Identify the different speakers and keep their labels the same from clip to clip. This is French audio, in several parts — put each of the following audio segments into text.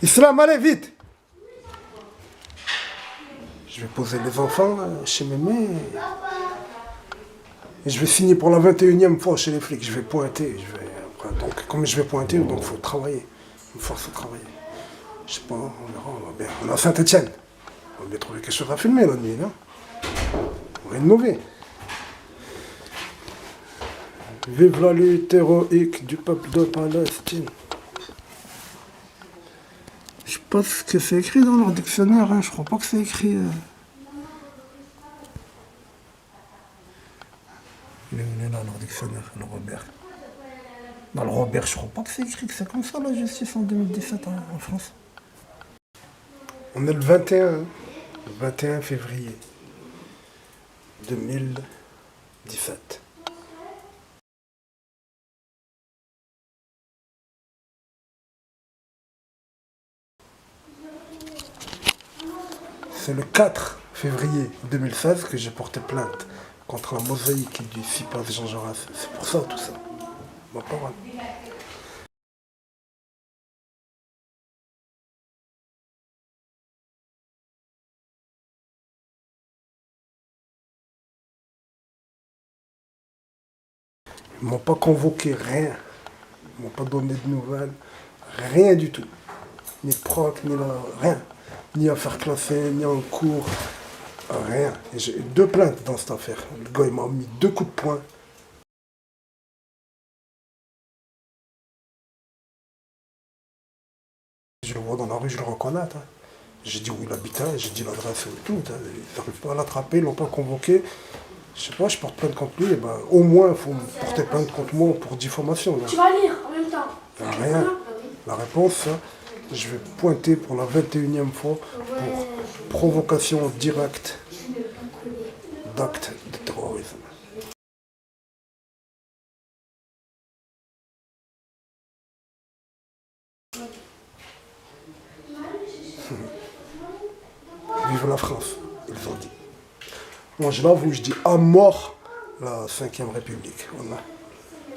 Speaker 1: Islam, allez, vite! Je vais poser les enfants chez Mémé. Et je vais signer pour la 21e fois chez les flics. Je vais pointer. Donc, comme je vais pointer, donc il faut travailler. Il me force à travailler. Je sais pas, on verra. On est à Saint-Etienne. On va bien trouver quelque chose à filmer la nuit, non? On va innover. Vive la lutte héroïque du peuple de Palestine. Je sais pas ce que c'est écrit dans leur dictionnaire, hein. Je crois pas que c'est écrit. Il est là, leur dictionnaire, le Robert. Dans le Robert, je crois pas que c'est écrit que c'est comme ça la justice en 2017 en France. On est le 21 février 2017. C'est le 4 février 2016 que j'ai porté plainte contre la mosaïque du CIPAS Jean Jaurès. C'est pour ça tout ça. Ma parole. Ils m'ont pas convoqué, rien. Ils m'ont pas donné de nouvelles, rien du tout. Ni de proc, rien. Ni affaire classée, ni en cours, rien. Et j'ai eu 2 plaintes dans cette affaire. Le gars, il m'a mis 2 coups de poing. Je le vois dans la rue, je le reconnais. Hein. J'ai dit où il habitait, j'ai dit l'adresse et tout. Hein. Ils n'arrivent pas à l'attraper, ils l'ont pas convoqué. Je sais pas, je porte plainte contre lui. Et ben, au moins, il faut porter plainte contre moi pour diffamation. Là.
Speaker 2: Tu vas lire en même temps.
Speaker 1: Rien. La réponse, hein, je vais pointer pour la 21e fois pour provocation directe d'actes de terrorisme. Vive la France, ils ont dit. Moi je l'avoue, je dis à mort la 5e République. Voilà.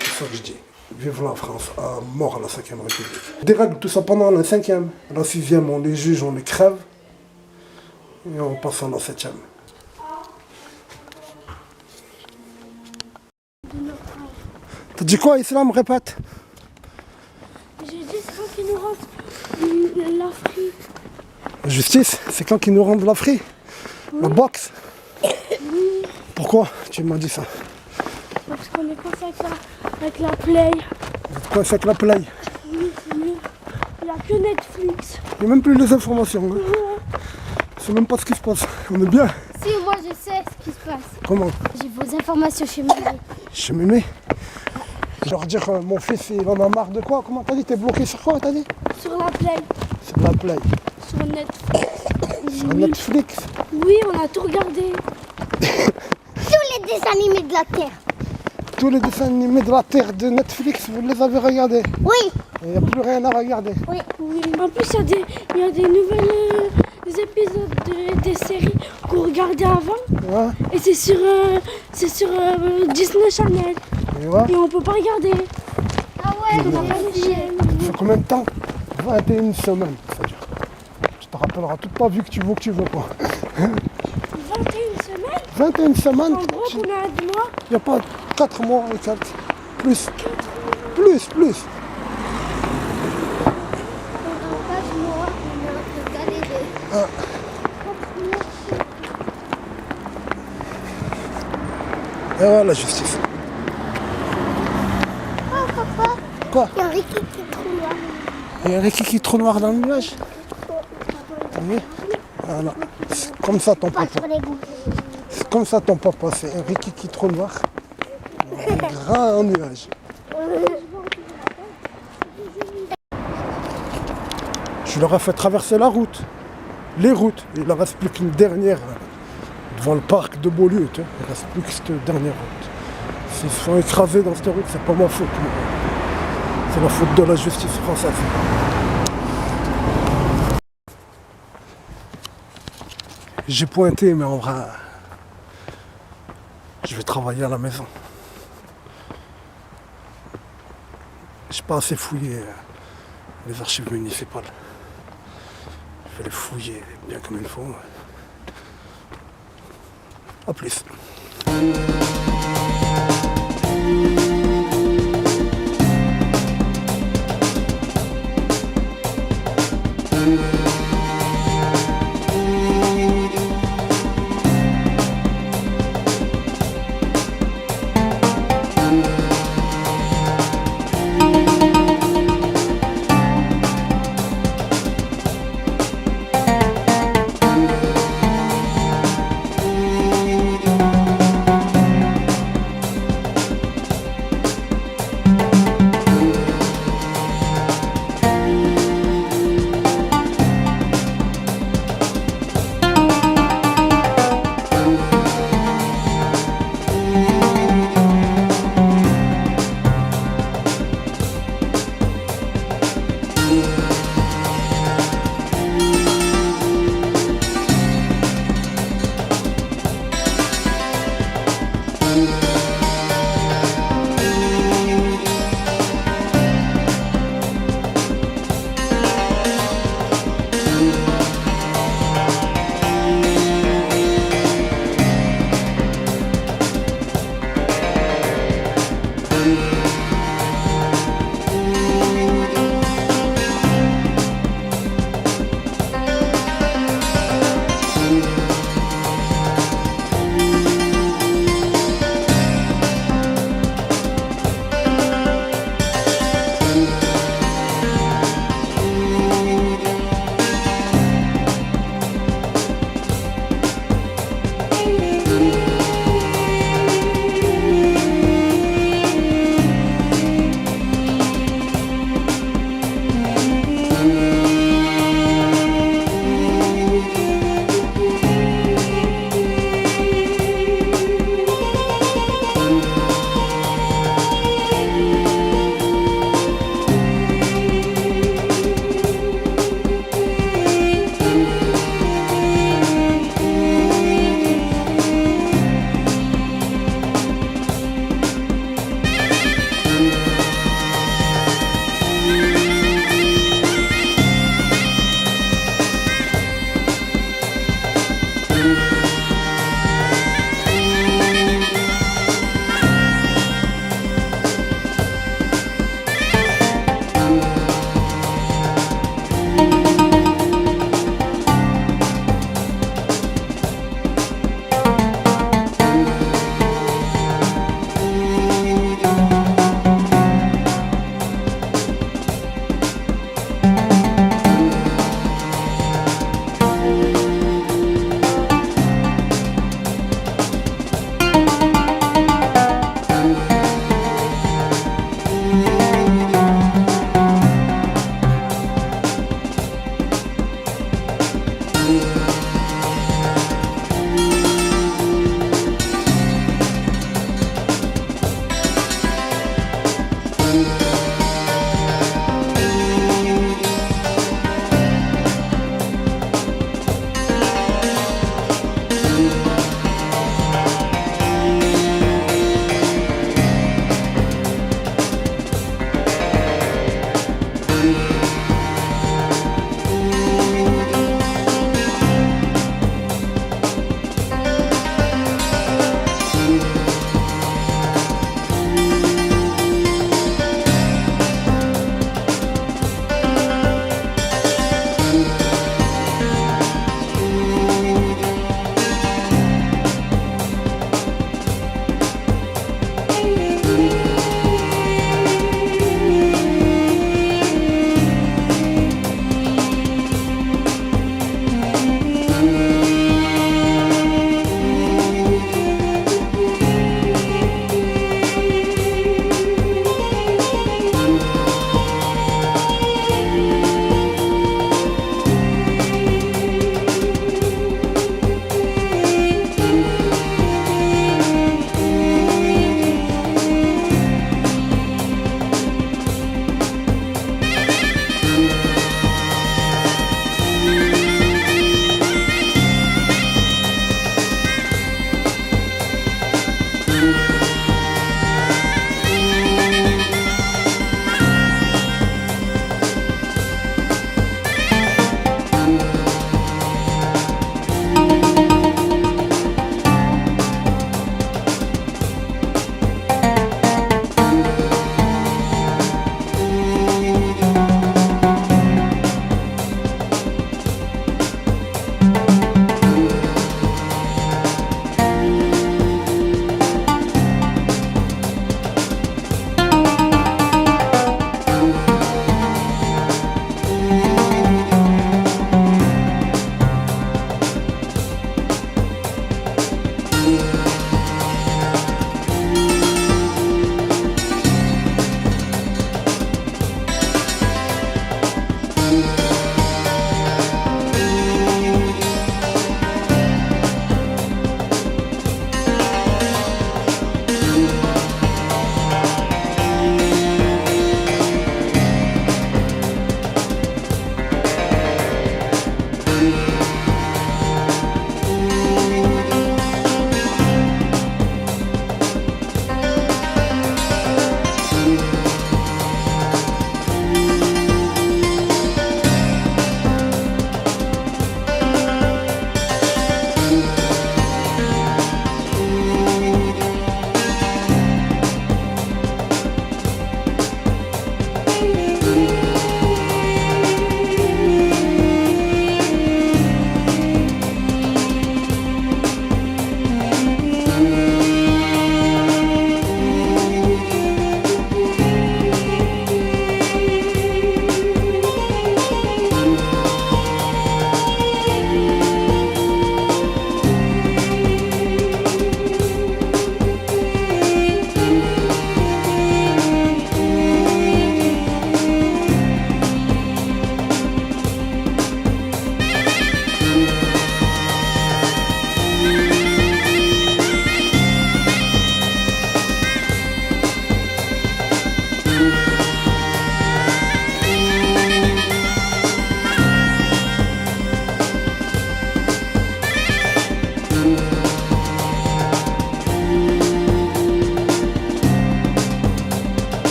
Speaker 1: C'est ça que je dis. Vive la France, à mort la 5e République. Des règles, tout ça pendant la 5e. La 6e, on les juge, on les crève. Et on passe à la 7e. T'as dit quoi, Islam? Répète.
Speaker 2: J'ai dit c'est quand qu'ils nous rendent l'Afrique.
Speaker 1: La justice, c'est quand qu'ils nous rendent la free? Oui. La boxe? Oui. Pourquoi tu m'as dit ça?
Speaker 2: Parce qu'on est coincé avec la Play.
Speaker 1: Vous êtes coincé avec la Play?
Speaker 2: Oui, il n'y a que Netflix.
Speaker 1: Il n'y a même plus les informations. Hein.
Speaker 2: Ouais.
Speaker 1: Je sais même pas ce qui se passe. On est bien.
Speaker 2: Si, moi je sais ce qui se passe.
Speaker 1: Comment?
Speaker 2: J'ai vos informations chez Mémé.
Speaker 1: Chez Mémé? Je leur dire mon fils il en a marre de quoi? Comment t'as dit? T'es bloqué sur quoi t'as dit?
Speaker 2: Sur la Play.
Speaker 1: Sur la Play.
Speaker 2: Sur Netflix.
Speaker 1: Sur Netflix?
Speaker 2: Oui, on a tout regardé. Tous les dessins animés de la Terre.
Speaker 1: Tous les dessins animés de la Terre de Netflix, vous les avez regardés?
Speaker 2: Oui.
Speaker 1: Il n'y a plus rien à regarder.
Speaker 2: Oui. En plus, il y a des nouvelles épisodes des séries qu'on regardait avant.
Speaker 1: Ouais.
Speaker 2: Et c'est sur Disney Channel. Et on peut pas regarder. Ah ouais, on n'a pas les chaînes.
Speaker 1: Ça fait combien de temps? 21 semaines, ça dure. Tu te rappelleras toute ta vie que tu veux quoi.
Speaker 2: 21 semaines?
Speaker 1: 21 semaines?
Speaker 2: En gros, on a 2 mois.
Speaker 1: Il n'y a pas 4 mois et 4. Plus. Plus. Ah. Et voilà la justice.
Speaker 2: Oh papa.
Speaker 1: Quoi?
Speaker 2: Il y a Ricky qui est trop noir.
Speaker 1: Il y a Ricky qui est trop noir dans le nuage. T'as vu? Voilà. C'est comme ça ton papa. C'est comme ça ton papa. C'est un Ricky qui est trop noir. Un grand nuage. Je leur ai fait traverser la route. Les routes. Il ne reste plus qu'une dernière devant le parc de Beaulieu. Il ne reste plus que cette dernière route. S'ils sont écrasés dans cette route, c'est pas ma faute. C'est la faute de la justice française. J'ai pointé, mais en vrai, je vais travailler à la maison. J'ai pas assez fouillé les archives municipales. Je vais les fouiller bien comme il faut. A plus.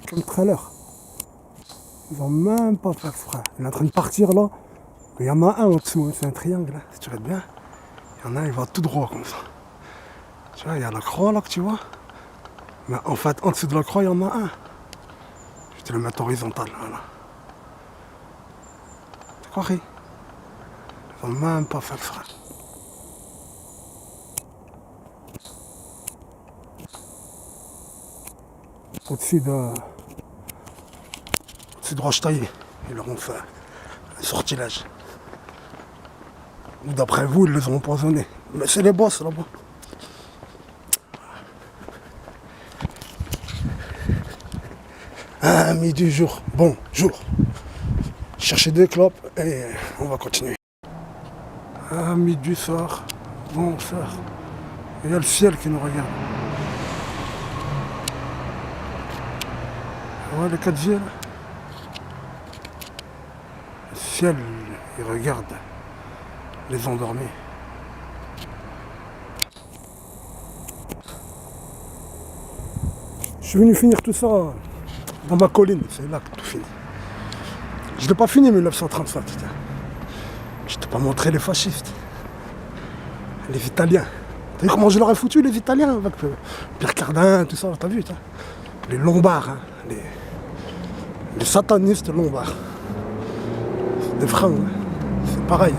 Speaker 1: Comme tout à l'heure. Ils ont même pas fait exprès. Il est en train de partir là. Mais il y en a un en dessous, c'est un triangle là, si tu regardes bien. Il y en a un, il va tout droit comme ça. Tu vois, il y a la croix là que tu vois. Mais en fait, en dessous de la croix, il y en a un. Je vais te le mettre horizontal, voilà. Tu crois? Ils ont même pas fait exprès. Au-dessus de Rochetaillé, ils leur ont fait un sortilège. Ou d'après vous, ils les ont empoisonnés. Mais c'est les boss là-bas. Amis du jour, bonjour. Cherchez des clopes et on va continuer. Amis du soir, bonsoir. Il y a le ciel qui nous regarde. Ouais, le 4G là. Le ciel, il regarde les endormis. Je suis venu finir tout ça dans ma colline, c'est là que tout finit. Je l'ai pas fini 1937. Je t'ai pas montré les fascistes, les Italiens. T'as vu comment je leur ai foutu les Italiens avec Pierre Cardin, tout ça, t'as vu ça? Les Lombards, hein, les satanistes Lombards. C'est des Francs, hein. C'est pareil,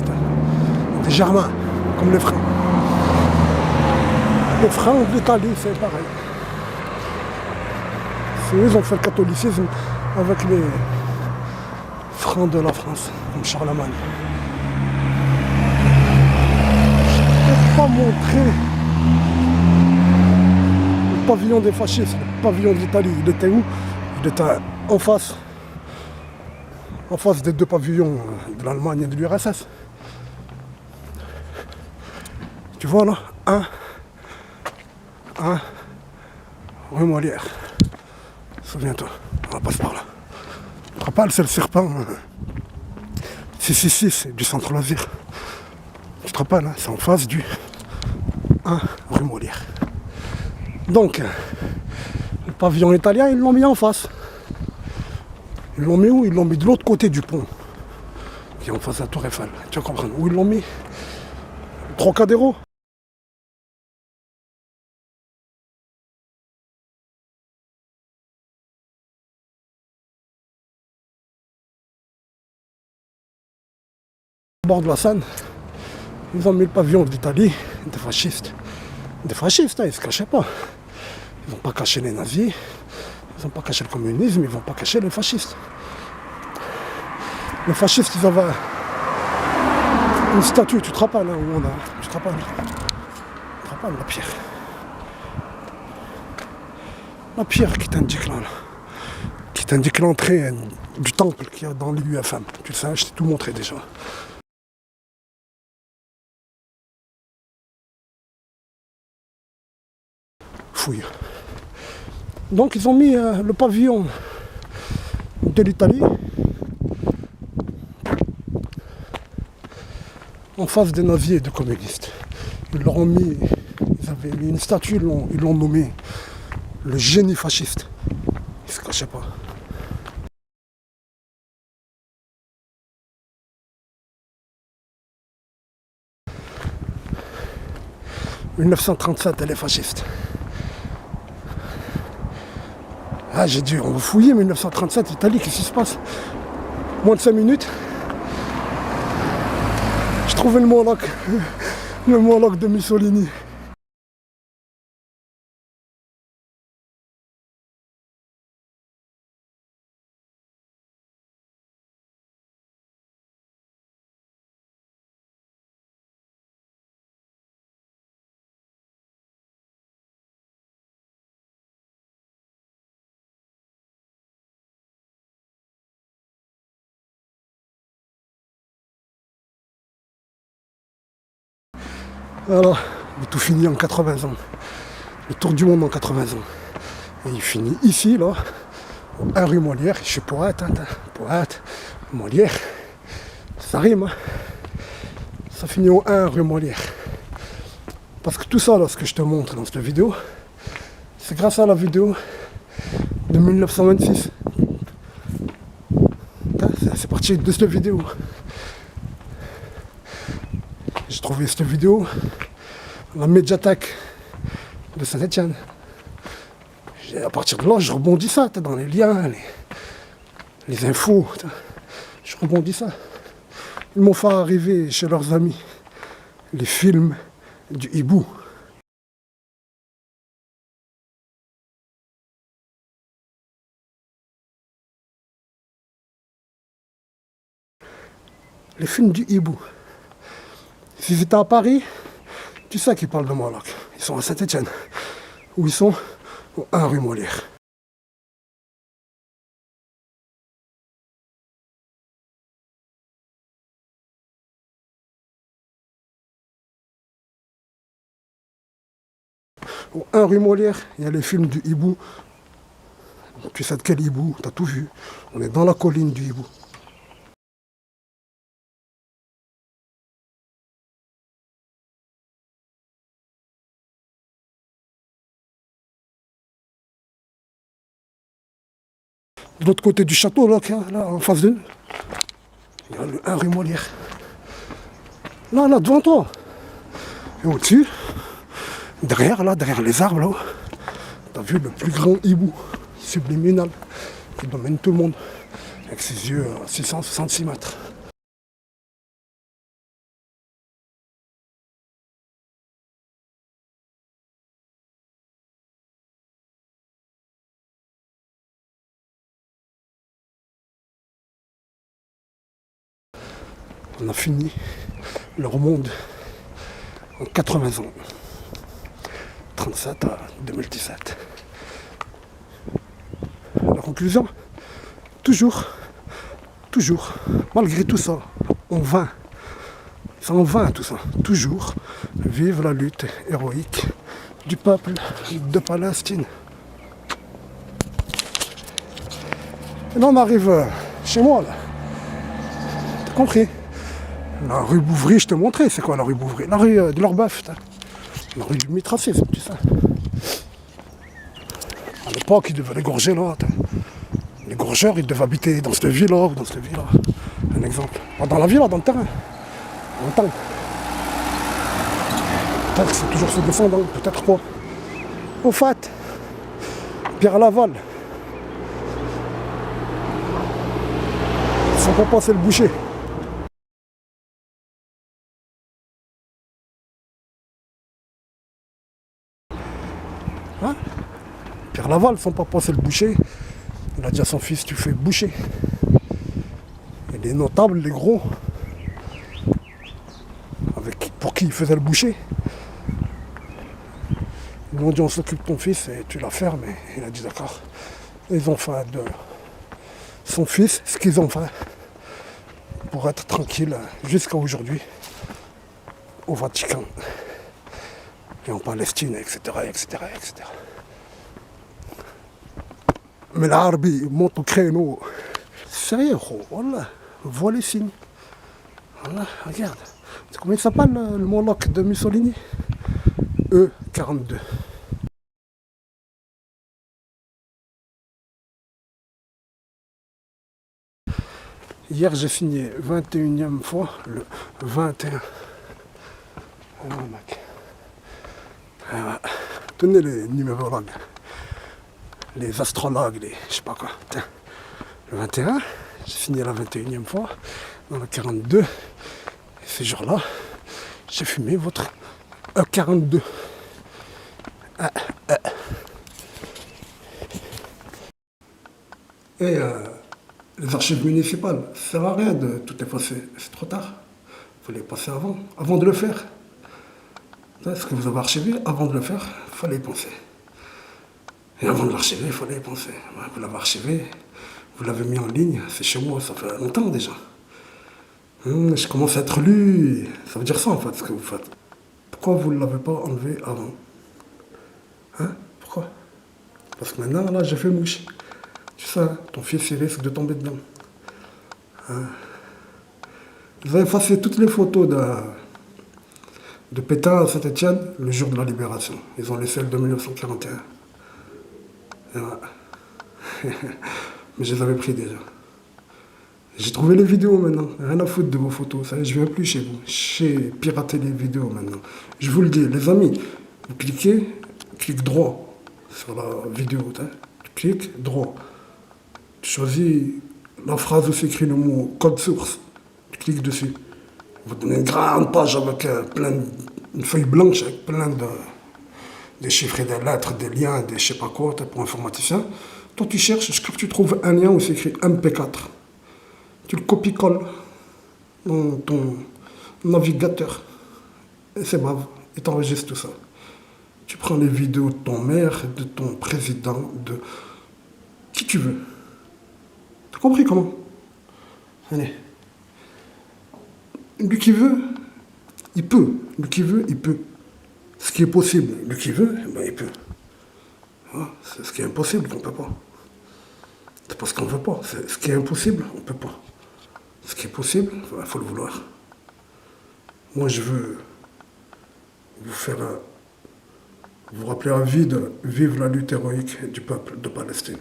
Speaker 1: des Germains, comme les Francs. Les Francs d'Italie, c'est pareil. C'est eux qui ont fait le catholicisme avec les Francs de la France, comme Charlemagne. Je ne peux pas montrer le pavillon des fascistes, le pavillon d'Italie. Il était où? Il était en face des deux pavillons de l'Allemagne et de l'URSS. Tu vois là, un rue Molière. Souviens-toi, on passe par là. Tu te rappelles, c'est le serpent 666 du centre loisir. Tu te rappelles, hein, c'est en face du 1 rue Molière. Donc, le pavillon italien, ils l'ont mis en face. Ils l'ont mis où? Ils l'ont mis de l'autre côté du pont, qui est en face de la Tour Eiffel. Tu vas comprendre. Où ils l'ont mis? Trocadéro. Au bord de la Seine, ils ont mis le pavillon d'Italie, des fascistes. Des fascistes, hein, ils ne se cachaient pas. Ils n'ont pas caché les nazis, ils n'ont pas caché le communisme, ils ne vont pas cacher les fascistes. Les fascistes, ils avaient une statue, tu te rappelles, hein, où on a. Tu te rappelles? Tu te rappelles la pierre? La pierre qui t'indique là, qui t'indique l'entrée du temple qu'il y a dans l'UFM. Tu le sais, je t'ai tout montré déjà. Fouille. Donc ils ont mis le pavillon de l'Italie en face des nazis et des communistes. Ils leur ont mis, ils avaient mis une statue, ils l'ont nommé le génie fasciste. Ils se cachaient pas. 1937, elle est fasciste. Ah, j'ai dit, on va fouiller 1937, Italie, qu'est-ce qui se passe? Moins de 5 minutes. J'ai trouvé le monologue de Mussolini. Voilà, il est tout fini en 80 ans. Le tour du monde en 80 ans. Et il finit ici, là, à rue Molière. Je suis poète, poète, Molière. Ça rime, hein. Ça finit au 1 rue Molière. Parce que tout ça, là, ce que je te montre dans cette vidéo, c'est grâce à la vidéo de 1926. C'est parti de cette vidéo. J'ai trouvé cette vidéo, la médiathèque de Saint-Étienne. À partir de là, je rebondis ça dans les liens, les infos. Je rebondis ça. Ils m'ont fait arriver chez leurs amis les films du hibou. Les films du hibou. S'ils étaient à Paris, tu sais qu'ils parlent de Moloch. Ils sont à Saint-Étienne. Ou ils sont au 1 rue Molière. Au 1 rue Molière, il y a les films du hibou. Tu sais de quel hibou? T'as tout vu. On est dans la colline du hibou. De l'autre côté du château, là, en face de nous, il y a le 1 rue Molière. Là, devant toi. Et au-dessus, derrière les arbres, là, t'as vu le plus grand hibou subliminal qui domine tout le monde, avec ses yeux à 666 mètres. On a fini leur monde en 80 ans. 37 à 2017. La conclusion, toujours, malgré tout ça, on vainc. C'est en vain tout ça. Toujours, vive la lutte héroïque du peuple de Palestine. Et là on arrive chez moi là. T'as compris? La rue Bouvry, je te montrais, c'est quoi la rue Bouvry? La rue de l'Orbeuf, la rue du Mitracé, c'est tout ça. À l'époque, ils devaient égorger là. Les gorgeurs, ils devaient habiter dans cette ville-là ou dans cette ville-là. Un exemple. Dans la ville, dans le terrain. Dans le temps. Peut-être que c'est toujours ce descendant, peut-être pas. Au fait, Pierre Laval. Son papa, c'est le boucher. Hein? Pierre Laval, son papa c'est le boucher. Il a dit à son fils, tu fais boucher. Et les notables, les gros, pour qui il faisait le boucher, ils lui ont dit on s'occupe de ton fils et tu la fermes. Et il a dit d'accord. Ils ont fait de son fils ce qu'ils ont fait pour être tranquille jusqu'à aujourd'hui au Vatican et en Palestine, etc. Mais l'Arbi monte au créneau. Sérieux, voilà, vois les signes. Voilà, regarde. C'est comment il s'appelle le Moloch de Mussolini? E42. Hier j'ai signé 21e fois le 21. Oh mec. Tenez les numérologues, les astrologues, les je sais pas quoi. Tiens, le 21, j'ai fini la 21e fois, dans le 42. Et ces jours-là, j'ai fumé votre E42. Et les archives municipales, ça sert à rien de tout effacer. C'est trop tard. Il faut les passer avant de le faire. Ce que vous avez archivé, avant de le faire, il fallait y penser. Et avant de l'archiver, il fallait y penser. Vous l'avez archivé, vous l'avez mis en ligne, c'est chez moi, ça fait longtemps déjà. Je commence à être lu, ça veut dire ça en fait, ce que vous faites. Pourquoi vous ne l'avez pas enlevé avant? Hein? Pourquoi? Parce que maintenant, là, j'ai fait mouche. Tu sais, ton fils, il risque de tomber dedans. Ils ont effacé toutes les photos de Pétain à Saint-Étienne le jour de la libération. Ils ont laissé celles de 1941. Et voilà. Mais je les avais pris déjà. J'ai trouvé les vidéos maintenant. Rien à foutre de vos photos. Ça y est, je ne viens plus chez vous. J'ai piraté les vidéos maintenant. Je vous le dis, les amis, vous cliquez droit sur la vidéo. Hein. Tu cliques droit. Tu choisis la phrase où s'écrit le mot code source. Tu cliques dessus. Vous donnez une grande page avec une feuille blanche avec plein de chiffres et des lettres, des liens, des je sais pas quoi, pour informaticien. Toi, tu cherches, jusqu'à que tu trouves un lien où c'est écrit MP4. Tu le copies-colles dans ton navigateur. Et c'est brave. Et tu enregistres tout ça. Tu prends les vidéos de ton maire, de ton président, de qui tu veux. T'as compris comment? Allez. Lui qui veut, il peut. Lui qui veut, il peut. Ce qui est possible, lui qui veut, ben il peut. Ah, c'est ce qui est impossible qu'on ne peut pas. C'est pas ce qu'on ne veut pas. C'est ce qui est impossible, on ne peut pas. Ce qui est possible, il faut le vouloir. Moi, je veux vous faire vous rappeler à vie de vivre la lutte héroïque du peuple de Palestine.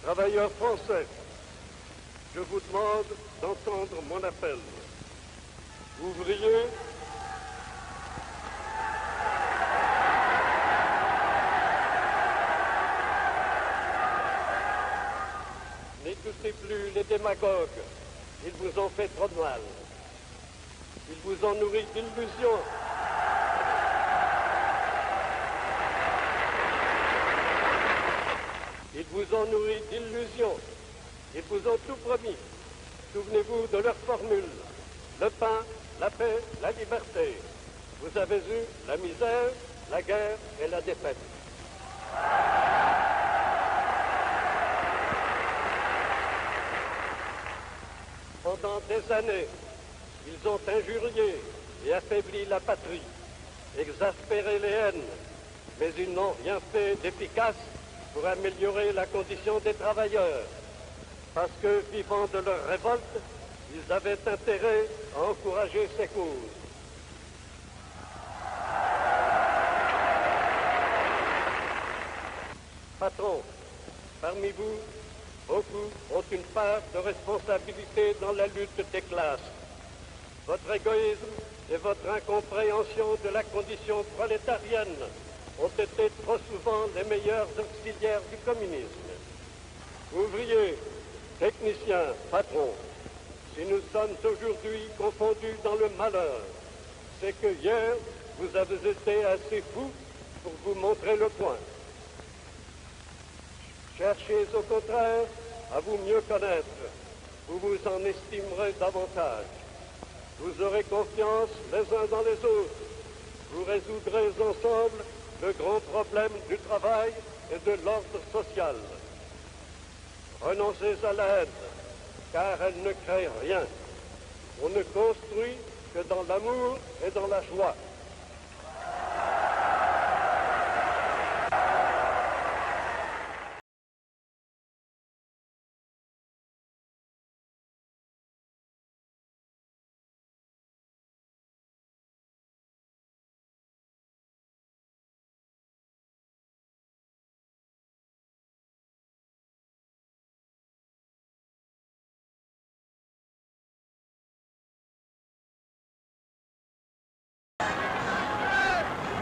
Speaker 3: Travailleurs français, je vous demande d'entendre mon appel. Ouvriers, n'écoutez plus les démagogues, ils vous ont fait trop de mal. Ils vous ont nourri d'illusions. Ils vous ont nourri d'illusions. Ils vous ont tout promis. Souvenez-vous de leur formule. Le pain, la paix, la liberté. Vous avez eu la misère, la guerre et la défaite. Pendant des années, ils ont injurié et affaibli la patrie, exaspéré les haines, mais ils n'ont rien fait d'efficace pour améliorer la condition des travailleurs, parce que, vivant de leur révolte, ils avaient intérêt à encourager ces causes. Patrons, parmi vous, beaucoup ont une part de responsabilité dans la lutte des classes. Votre égoïsme et votre incompréhension de la condition prolétarienne ont été trop souvent les meilleurs auxiliaires du communisme. Ouvriers, techniciens, patrons, si nous sommes aujourd'hui confondus dans le malheur, c'est que hier, vous avez été assez fous pour vous montrer le point. Cherchez au contraire à vous mieux connaître, vous vous en estimerez davantage. Vous aurez confiance les uns dans les autres, vous résoudrez ensemble le grand problème du travail et de l'ordre social. Renoncez à la haine, car elle ne crée rien. On ne construit que dans l'amour et dans la joie.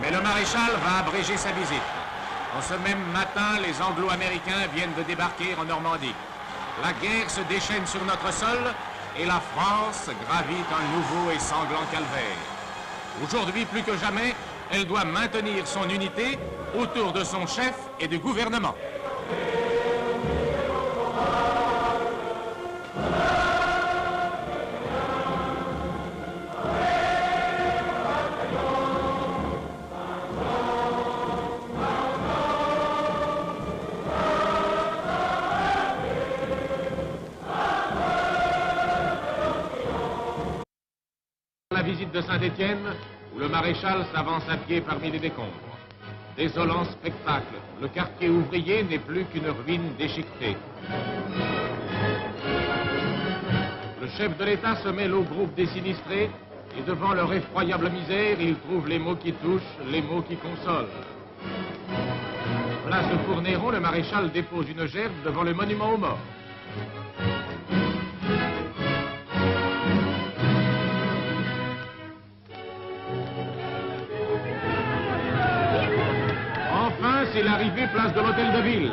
Speaker 4: Mais le maréchal va abréger sa visite. En ce même matin, les Anglo-Américains viennent de débarquer en Normandie. La guerre se déchaîne sur notre sol et la France gravit un nouveau et sanglant calvaire. Aujourd'hui, plus que jamais, elle doit maintenir son unité autour de son chef et du gouvernement. La visite de Saint-Étienne, où le maréchal s'avance à pied parmi les décombres. Désolant spectacle, le quartier ouvrier n'est plus qu'une ruine déchiquetée. Le chef de l'État se mêle au groupe des sinistrés et devant leur effroyable misère, il trouve les mots qui touchent, les mots qui consolent. Place de Courneyron, le maréchal dépose une gerbe devant le monument aux morts. Enfin, c'est l'arrivée place de l'Hôtel de Ville.